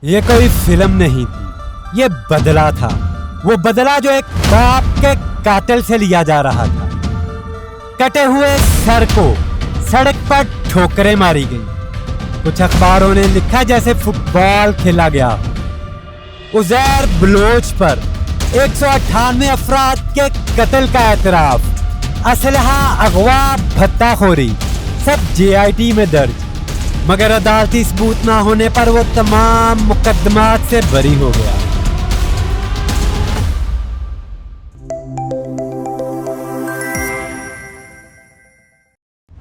یہ کوئی فلم نہیں تھی، یہ بدلہ تھا، وہ بدلہ جو ایک باپ کے قاتل سے لیا جا رہا تھا۔ کٹے ہوئے سر کو سڑک پر ٹھوکریں ماری گئی، کچھ اخباروں نے لکھا جیسے فٹ بال کھیلا گیا۔ عزیر بلوچ پر 198 افراد کے قتل کا اعتراف، اسلحہ، اغوا، بھتہ خوری، سب JIT میں درج، مگر عدالتی ثبوت نہ ہونے پر وہ تمام مقدمات سے بری ہو گیا۔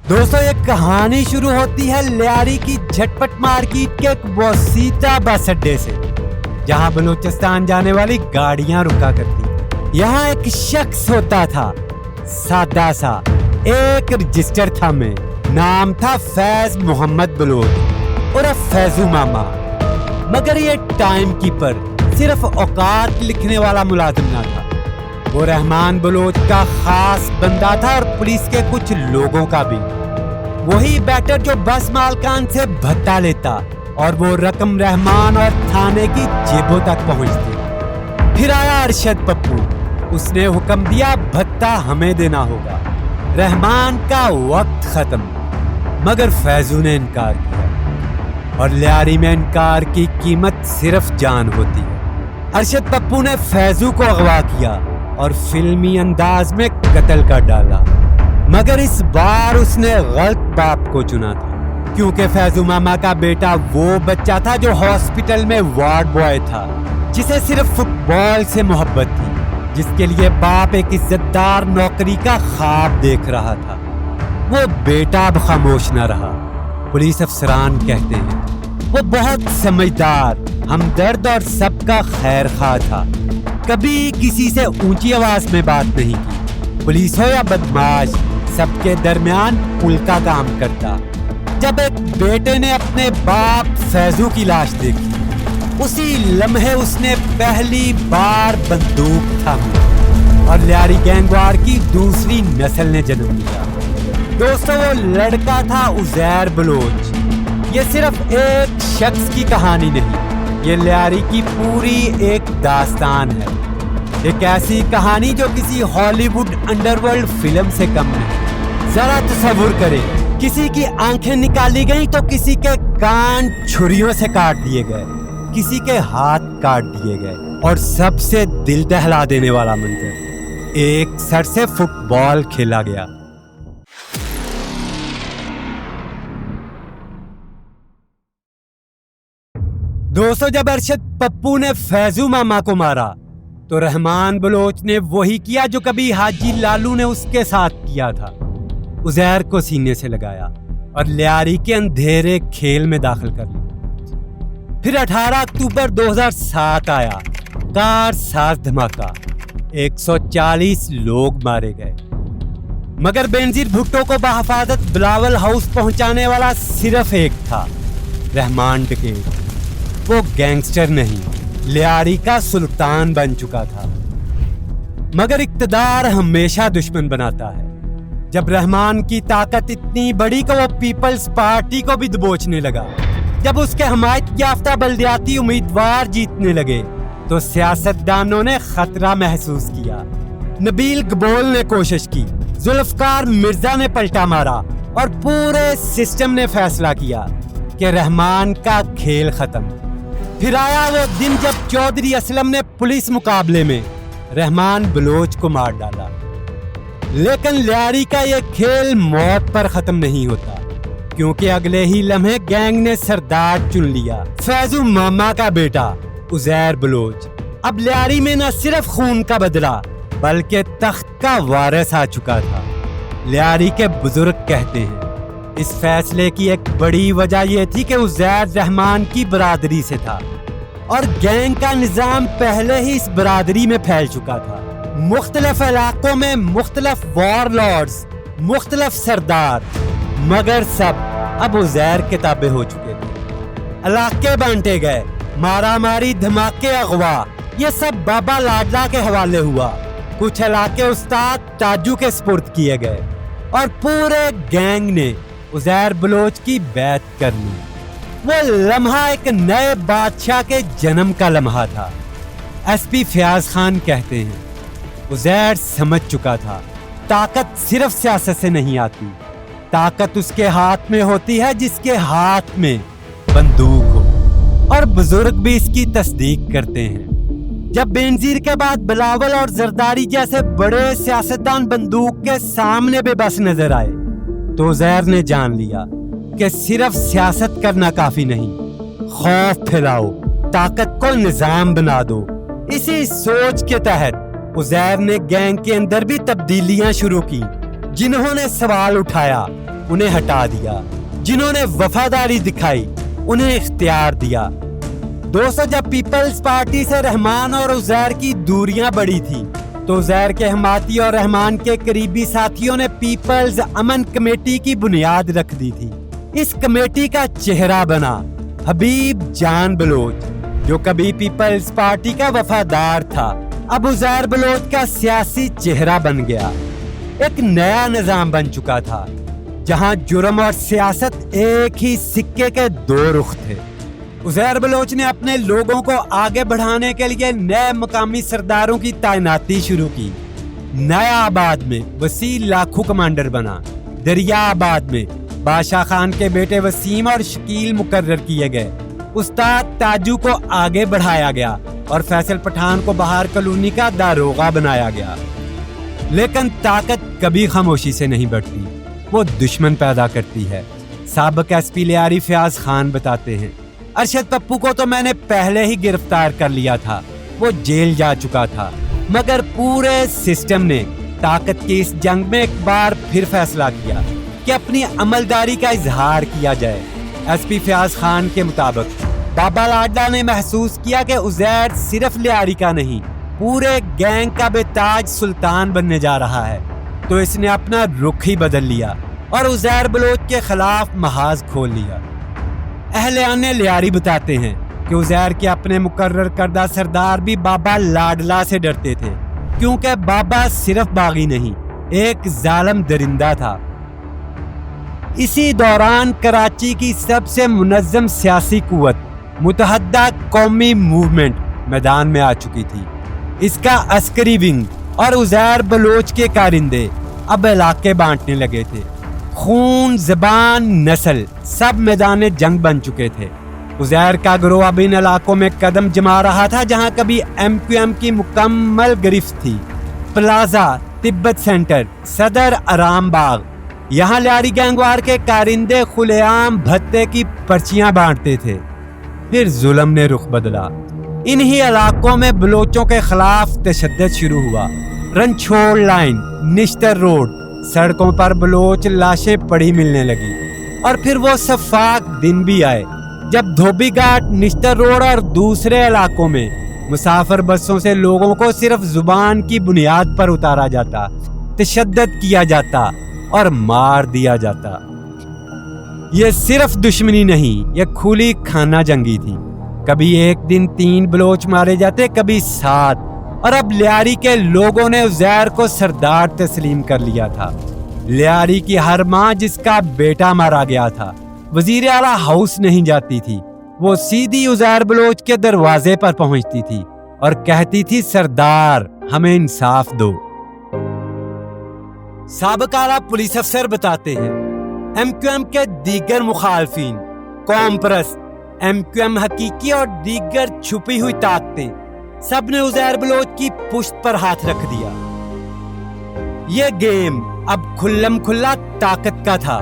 دوستو، یہ کہانی شروع ہوتی ہے لیاری کی جھٹ پٹ مارکیٹ کے ایک وسیطہ بس اڈے سے، جہاں بلوچستان جانے والی گاڑیاں رکا کرتی۔ یہاں ایک شخص ہوتا تھا، سادہ سا، ایک رجسٹر تھا، میں نام تھا فیض محمد بلوچ اور فیضو ماما، مگر یہ ٹائم کیپر، صرف اوقات لکھنے والا ملازم نہ تھا، وہ رحمان بلوچ کا خاص بندہ تھا اور پولیس کے کچھ لوگوں کا بھی۔ وہی بیٹر جو بس مالکان سے بھتہ لیتا اور وہ رقم رحمان اور تھانے کی جیبوں تک پہنچتی۔ پھر آیا ارشد پپو، اس نے حکم دیا بھتہ ہمیں دینا ہوگا، رحمان کا وقت ختم، مگر فیضو نے انکار کیا، اور لیاری میں انکار کی قیمت صرف جان ہوتی ہے۔ ارشد پپو نے فیضو کو اغوا کیا اور فلمی انداز میں قتل کر ڈالا، مگر اس بار اس نے غلط باپ کو چنا تھا، کیونکہ فیضو ماما کا بیٹا وہ بچہ تھا جو ہاسپٹل میں وارڈ بوائے تھا، جسے صرف فٹ بال سے محبت تھی، جس کے لیے باپ ایک عزت دار نوکری کا خواب دیکھ رہا تھا۔ وہ بیٹا اب خاموش نہ رہا، پولیس افسران کہتے ہیں۔ وہ بہت سمجھدار، ہمدرد اور سب کا خیر خواہ تھا، کبھی کسی سے اونچی آواز میں بات نہیں کی، پولیس ہو یا بدماش، سب کے درمیان پل کا کام کرتا۔ جب ایک بیٹے نے اپنے باپ فیضو کی لاش دیکھی، اسی لمحے اس نے پہلی بار بندوق تھامی اور لیاری گینگ وار کی دوسری نسل نے جنم لیا۔ دوستو، وہ لڑکا تھا عزیر بلوچ۔ یہ صرف ایک شخص کی کہانی نہیں، یہ لیاری کی پوری ایک داستان ہے، ایک ایسی کہانی جو کسی ہالی ووڈ انڈر ورلڈ فلم سے کم نہیں۔ ذرا تصور کریں، کسی کی آنکھیں نکالی گئیں تو کسی کے کان چھریوں سے کاٹ دیے گئے، کسی کے ہاتھ کاٹ دیے گئے، اور سب سے دل دہلا دینے والا منظر، ایک سر سے فٹ بال کھیلا گیا۔ دوستو، جب ارشد پپو نے فیضو ماما کو مارا تو رحمان بلوچ نے وہی کیا جو کبھی حاجی لالو نے اس کے ساتھ کیا تھا، عزیر کو سینے سے لگایا اور لیاری کے اندھیرے کھیل میں داخل کر لیا۔ پھر 18 اکتوبر 2007 آیا، کار ساز دھماکہ، 140 لوگ مارے گئے، مگر بینظیر بھٹو کو بحفاظت بلاول ہاؤس پہنچانے والا صرف ایک تھا، رحمان ڈکیت۔ وہ گینگسٹر نہیں، لیاری کا سلطان بن چکا تھا، مگر اقتدار ہمیشہ دشمن بناتا ہے۔ جب رحمان کی طاقت اتنی بڑی کہ وہ پیپلز پارٹی کو بھی دبوچنے لگا، جب اس کے حمایت یافتہ بلدیاتی امیدوار جیتنے لگے، تو سیاستدانوں نے خطرہ محسوس کیا۔ نبیل گبول نے کوشش کی، ذوالفقار مرزا نے پلٹا مارا، اور پورے سسٹم نے فیصلہ کیا کہ رحمان کا کھیل ختم۔ پھر آیا وہ دن جب چودھری اسلم نے پولیس مقابلے میں رحمان بلوچ کو مار ڈالا، لیکن لیاری کا یہ کھیل موت پر ختم نہیں ہوتا، کیونکہ اگلے ہی لمحے گینگ نے سردار چن لیا، فیضو ماما کا بیٹا عزیر بلوچ۔ اب لیاری میں نہ صرف خون کا بدلہ بلکہ تخت کا وارث آ چکا تھا۔ لیاری کے بزرگ کہتے ہیں اس فیصلے کی ایک بڑی وجہ یہ تھی کہ عزیر رحمان کی برادری سے تھا، اور گینگ کا نظام پہلے ہی اس برادری میں پھیل چکا تھا۔ مختلف علاقوں میں مختلف وار لارڈز، مختلف سردار، مگر سب اب عزیر کے تابع ہو چکے تھے۔ علاقے بانٹے گئے، مارا ماری، دھماکے، اغوا، یہ سب بابا لاڈلا کے حوالے ہوا۔ کچھ علاقے استاد تاجو کے سپرد کیے گئے، اور پورے گینگ نے عزیر بلوچ کی بیعت کر لی۔ وہ لمحہ ایک نئے بادشاہ کے جنم کا لمحہ تھا۔ ایس پی فیاض خان کہتے ہیں عزیر سمجھ چکا تھا طاقت صرف سیاست سے نہیں آتی، طاقت اس کے ہاتھ میں ہوتی ہے جس کے ہاتھ میں بندوق ہو، اور بزرگ بھی اس کی تصدیق کرتے ہیں۔ جب بینظیر کے بعد بلاول اور زرداری جیسے بڑے سیاستدان بندوق کے سامنے بے بس نظر آئے تو عزیر نے جان لیا کہ صرف سیاست کرنا کافی نہیں، خوف پھیلاؤ، طاقت کو نظام بنا دو۔ اسی سوچ کے تحت عزیر نے گینگ کے اندر بھی تبدیلیاں شروع کی۔ جنہوں نے سوال اٹھایا انہیں ہٹا دیا، جنہوں نے وفاداری دکھائی انہیں اختیار دیا۔ دوستو، جب پیپلز پارٹی سے رحمان اور عزیر کی دوریاں بڑھی تھی تو عزیر کے حمایتی اور رحمان کے قریبی ساتھیوں نے پیپلز امن کمیٹی کی بنیاد رکھ دی تھی۔ اس کمیٹی کا چہرہ بنا حبیب جان بلوچ، جو کبھی پیپلز پارٹی کا وفادار تھا، اب عزیر بلوچ کا سیاسی چہرہ بن گیا۔ ایک نیا نظام بن چکا تھا جہاں جرم اور سیاست ایک ہی سکے کے دو رخ تھے۔ عزیر بلوچ نے اپنے لوگوں کو آگے بڑھانے کے لیے نئے مقامی سرداروں کی تعیناتی شروع کی۔ نیا آباد میں وسیع لاکھو کمانڈر بنا، دریا آباد میں بادشاہ خان کے بیٹے وسیم اور شکیل مقرر کیے گئے، استاد تاجو کو آگے بڑھایا گیا اور فیصل پٹھان کو بہار کالونی کا داروغہ بنایا گیا۔ لیکن طاقت کبھی خاموشی سے نہیں بڑھتی، وہ دشمن پیدا کرتی ہے۔ سابق ایس پی لیاری فیاض خان بتاتے ہیں ارشد پپو کو تو میں نے پہلے ہی گرفتار کر لیا تھا، وہ جیل جا چکا تھا، مگر پورے سسٹم نے طاقت کی اس جنگ میں ایک بار پھر فیصلہ کیا کہ اپنی عملداری کا اظہار کیا جائے۔ ایس پی فیاض خان کے مطابق بابا لاڈلا نے محسوس کیا کہ عزیر صرف لیاری کا نہیں، پورے گینگ کا بے تاج سلطان بننے جا رہا ہے، تو اس نے اپنا رخ ہی بدل لیا اور عزیر بلوچ کے خلاف محاذ کھول لیا۔ اہلیان لیاری بتاتے ہیں کہ عزیر کے اپنے مقرر کردہ سردار بھی بابا لاڈلا سے ڈرتے تھے، کیونکہ بابا صرف باغی نہیں، ایک ظالم درندہ تھا۔ اسی دوران کراچی کی سب سے منظم سیاسی قوت متحدہ قومی موومنٹ میدان میں آ چکی تھی۔ اس کا عسکری ونگ اور عزیر بلوچ کے کارندے اب علاقے بانٹنے لگے تھے۔ خون، زبان، نسل سب میدان جنگ بن چکے تھے۔ عزیر کا گروہ اب ان علاقوں میں قدم جما رہا تھا جہاں کبھی ایم کیو ایم کی مکمل گرفت تھی۔ پلازا، تبت سینٹر، صدر آرام باغ، یہاں لیاری گینگوار کے کارندے کھلے عام بھتے کی پرچیاں بانٹتے تھے۔ پھر ظلم نے رخ بدلا۔ انہی علاقوں میں بلوچوں کے خلاف تشدد شروع ہوا۔ رنچھوڑ لائن، نشتر روڈ، سڑکوں پر بلوچ لاشیں پڑی ملنے لگی۔ اور پھر وہ شفاق دن بھی آئے جب دھوبی گھاٹ، نشتر روڈ اور دوسرے علاقوں میں مسافر بسوں سے لوگوں کو صرف زبان کی بنیاد پر اتارا جاتا، تشدد کیا جاتا اور مار دیا جاتا۔ یہ صرف دشمنی نہیں، یہ کھلی خانہ جنگی تھی۔ کبھی ایک دن 3 بلوچ مارے جاتے، کبھی 7، اور اب لیاری کے لوگوں نے عزیر کو سردار تسلیم کر لیا تھا۔ لیاری کی ہر ماں جس کا بیٹا مارا گیا تھا وزیر اعلیٰ ہاؤس نہیں جاتی تھی، وہ سیدھی عزیر بلوچ کے دروازے پر پہنچتی تھی اور کہتی تھی سردار ہمیں انصاف دو۔ سابق اعلیٰ پولیس افسر بتاتے ہیں ایم کیو ایم کے دیگر مخالفین، قوم پرست، ایم کیو ایم حقیقی اور دیگر چھپی ہوئی طاقتیں سب نے عزیر بلوچ کی پشت پر ہاتھ رکھ دیا۔ یہ گیم اب کھلم کھلا طاقت کا تھا۔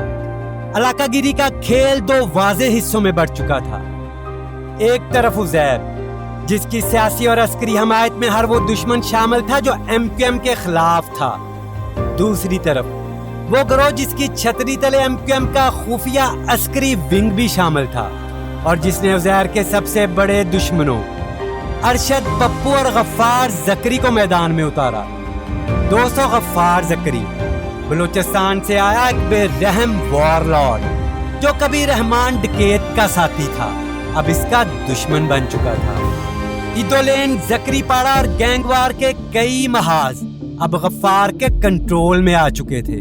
علاقہ گیری کا کھیل 2 واضح حصوں میں بڑھ چکا تھا۔ ایک طرف عزیر جس کی سیاسی اور عسکری حمایت میں ہر وہ دشمن شامل تھا جو ایم کیو ایم کے خلاف تھا، دوسری طرف وہ گروہ جس کی چھتری تلے ایم کیو ایم کا خفیہ عسکری ونگ بھی شامل تھا اور جس نے عزیر کے سب سے بڑے دشمنوں ارشد پپو اور غفار زکری کو میدان میں اتارا۔ 200 غفار زکری بلوچستان سے آیا ایک بے رحم وار لارڈ جو کبھی رحمان ڈکیت کا ساتھی تھا، اب اس کا دشمن بن چکا تھا۔ ایدولین، زکری پاڑا اور گینگوار کے کئی محاذ اب غفار کے کنٹرول میں آ چکے تھے۔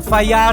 FIR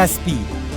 SP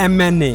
MNA,